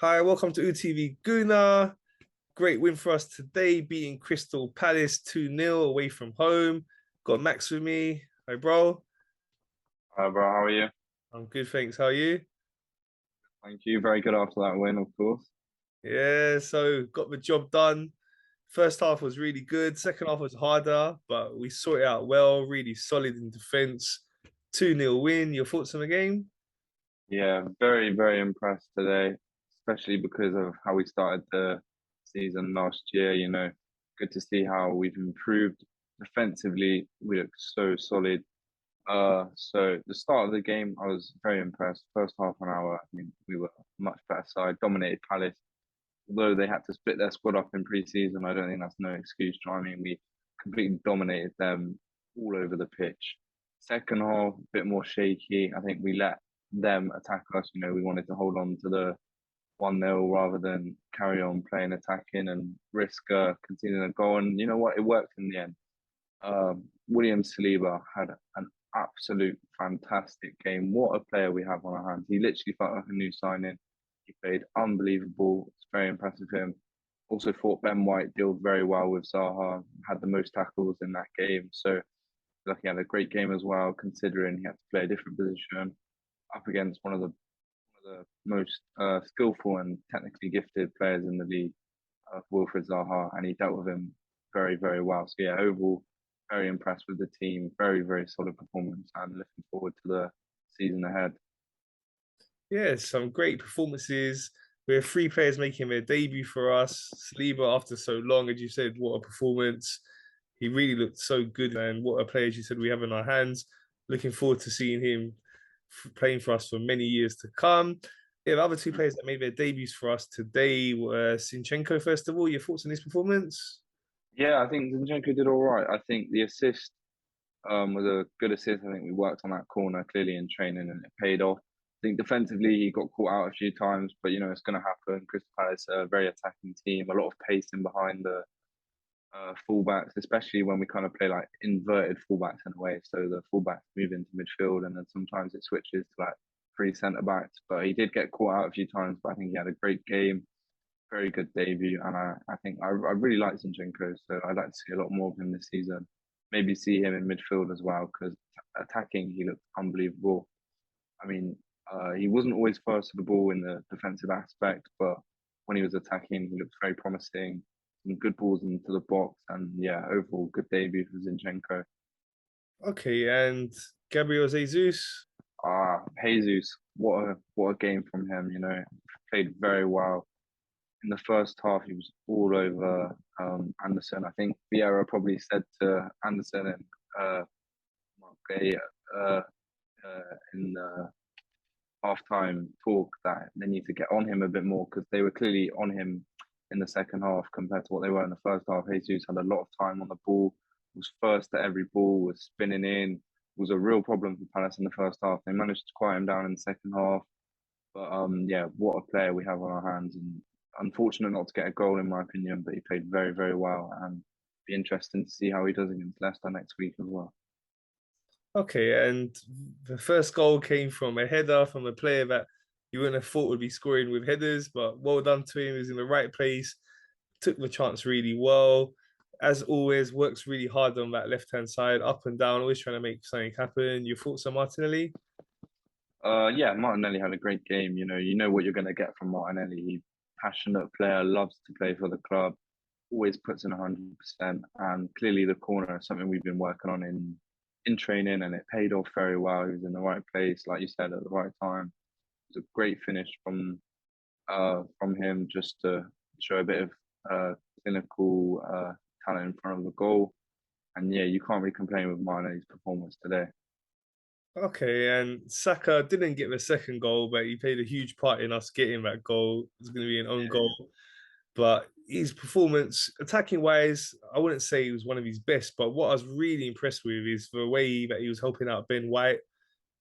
Hi, welcome to UTV Guna. Great win for us today, beating Crystal Palace 2-0 away from home. Got Max with me. Hi, bro. Hi, bro. How are you? I'm good, thanks. How are you? Thank you. Very good after that win, of course. Yeah, so got the job done. First half was really good. Second half was harder, but we sorted it out well. Really solid in defence. 2-0 win. Your thoughts on the game? Yeah, very, very impressed today, especially because of how we started the season last year. Good to see how we've improved defensively. We look so solid. So the start of the game, I was very impressed. First half an hour, I think we were much better side, dominated Palace. Although they had to split their squad up in pre-season, I don't think that's no excuse. You know what I mean? We completely dominated them all over the pitch. Second half, a bit more shaky. I think we let them attack us. We wanted to hold on to the 1-0 rather than carry on playing attacking and risk conceding a goal. And you know what? It worked in the end. William Saliba had an absolute fantastic game. What a player we have on our hands. He literally felt like a new signing. He played unbelievable. It's very impressive of him. Also thought Ben White dealt very well with Zaha, had the most tackles in that game. So like he had a great game as well, considering he had to play a different position up against one of the most skillful and technically gifted players in the league, Wilfred Zaha, and he dealt with him very, very well. So yeah, overall, very impressed with the team. Very, very solid performance, and looking forward to the season ahead. Yeah, some great performances. We have three players making their debut for us. Saliba, after so long, as you said, what a performance. He really looked so good, and what a player, as you said, we have in our hands. Looking forward to seeing him playing for us for many years to come. Yeah, the other two players that made their debuts for us today were Zinchenko, first of all. Your thoughts on his performance? Yeah, I think Zinchenko did all right. I think the assist was a good assist. I think we worked on that corner clearly in training and it paid off. I think defensively he got caught out a few times, but it's going to happen. Crystal Palace are a very attacking team, a lot of pace in behind the fullbacks, especially when we kind of play like inverted fullbacks in a way. So the fullbacks move into midfield and then sometimes it switches to like three centre backs. But he did get caught out a few times, but I think he had a great game, very good debut. And I think I really like Zinchenko, so I'd like to see a lot more of him this season. Maybe see him in midfield as well because attacking he looked unbelievable. I mean, he wasn't always first to the ball in the defensive aspect, but when he was attacking, he looked very promising. Some good balls into the box, and yeah, overall good debut for Zinchenko. Okay, and Gabriel Jesus. Jesus, what a game from him. Played very well in the first half. He was all over Anderson. I think Vieira probably said to Anderson and Mark in the halftime talk that they need to get on him a bit more because they were clearly on him in the second half compared to what they were in the first half. Jesus had a lot of time on the ball, was first at every ball, was spinning in, was a real problem for Palace in the first half. They managed to quiet him down in the second half. But yeah, what a player we have on our hands. And unfortunate not to get a goal in my opinion, but he played very, very well. And be interesting to see how he does against Leicester next week as well. Okay, and the first goal came from a header from a player that you wouldn't have thought would be scoring with headers, but well done to him. He was in the right place, took the chance really well. As always, works really hard on that left-hand side, up and down, always trying to make something happen. Your thoughts on Martinelli? Yeah, Martinelli had a great game. You know what you're going to get from Martinelli. He's a passionate player, loves to play for the club, always puts in 100%. And clearly, the corner is something we've been working on in training, and it paid off very well. He was in the right place, like you said, at the right time. It was a great finish from him, just to show a bit of clinical talent in front of the goal. And yeah, you can't really complain with Martinelli's performance today. Okay, and Saka didn't get the second goal, but he played a huge part in us getting that goal. It was going to be an own Yeah, goal. But his performance, attacking wise, I wouldn't say he was one of his best. But what I was really impressed with is the way that he was helping out Ben White,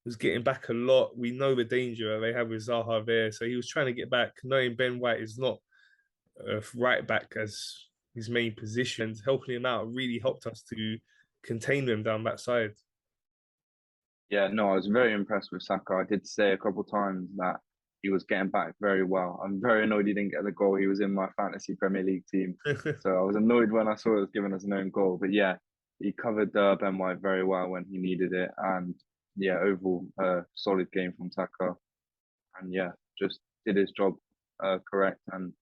was getting back a lot. We know the danger they have with Zaha there. So he was trying to get back, knowing Ben White is not right back as his main position. Helping him out really helped us to contain them down that side. yeah, no, I was very impressed with Saka. I did say a couple of times that he was getting back very well. I'm very annoyed he didn't get the goal. He was in my fantasy Premier League team, so I was annoyed when I saw it was given as an own goal. But yeah, he covered Ben White very well when he needed it, and yeah, overall solid game from Saka, and yeah, just did his job correct and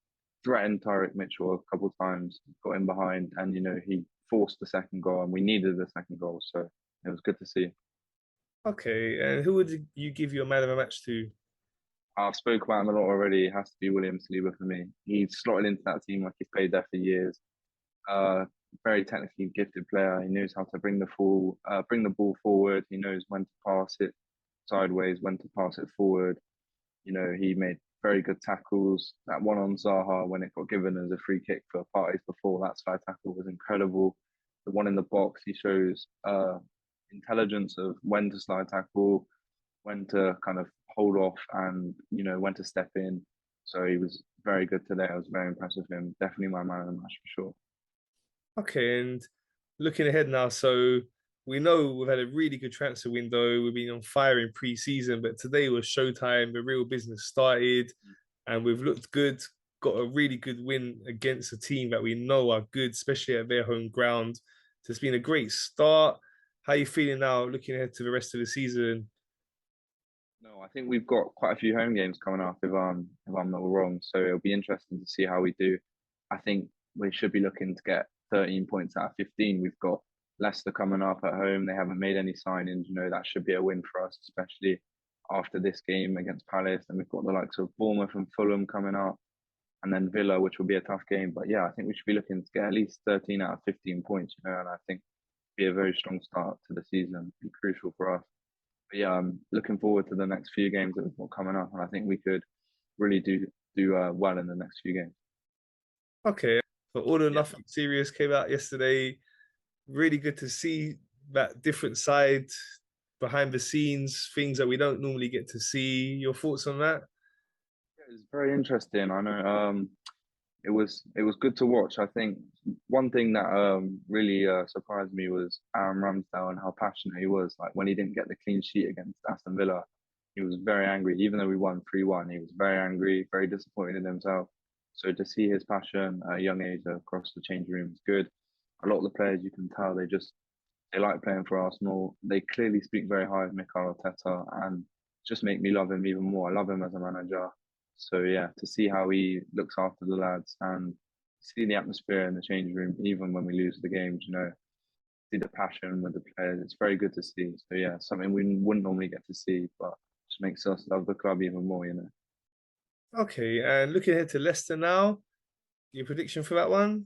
threatened Tyrick Mitchell a couple of times, got him behind, and he forced the second goal, and we needed the second goal, so it was good to see. Okay, and who would you give your man of the match to? I've spoke about him a lot already. It has to be William Saliba for me. He's slotted into that team like he's played there for years. Uh, Very technically gifted player. He knows how to bring the ball forward. He knows when to pass it sideways, when to pass it forward. He made very good tackles. That one on Zaha when it got given as a free kick for parties before that slide tackle was incredible. The one in the box, he shows intelligence of when to slide tackle, when to kind of hold off, and when to step in. So he was very good today. I was very impressed with him. Definitely my man of the match for sure. Okay, and looking ahead now, so we know we've had a really good transfer window. We've been on fire in pre-season, but today was showtime. The real business started, and we've looked good. Got a really good win against a team that we know are good, especially at their home ground. So it's been a great start. How are you feeling now, looking ahead to the rest of the season? No, I think we've got quite a few home games coming up if I'm not wrong. So it'll be interesting to see how we do. I think we should be looking to get 13 points out of 15. We've got Leicester coming up at home. They haven't made any signings. That should be a win for us, especially after this game against Palace. And we've got the likes of Bournemouth and Fulham coming up, and then Villa, which will be a tough game. But yeah, I think we should be looking to get at least 13 out of 15 points. And I think be a very strong start to the season. Be crucial for us. But yeah, I'm looking forward to the next few games that we've got coming up, and I think we could really do well in the next few games. Okay, so All or Yeah. Nothing series came out yesterday. Really good to see that different side behind the scenes, things that we don't normally get to see. Your thoughts on that? It was very interesting. I know it was good to watch. I think one thing that really surprised me was Aaron Ramsdale and how passionate he was. Like when he didn't get the clean sheet against Aston Villa, he was very angry. Even though we won 3-1, he was very angry, very disappointed in himself. So to see his passion at a young age across the change room is good. A lot of the players, you can tell they like playing for Arsenal. They clearly speak very high of Mikel Arteta and just make me love him even more. I love him as a manager. So yeah, to see how he looks after the lads and see the atmosphere in the change room, even when we lose the games, see the passion with the players. It's very good to see. So yeah, something we wouldn't normally get to see, but just makes us love the club even more. Okay, and looking ahead to Leicester now, your prediction for that one?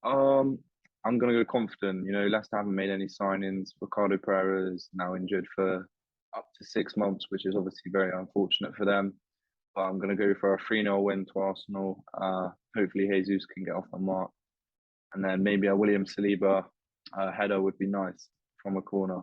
Um, I'm gonna go confident. Leicester haven't made any signings. Ricardo Pereira is now injured for up to 6 months, which is obviously very unfortunate for them. But I'm going to go for a 3-0 win to Arsenal. Hopefully, Jesus can get off the mark. And then maybe a William Saliba header would be nice from a corner.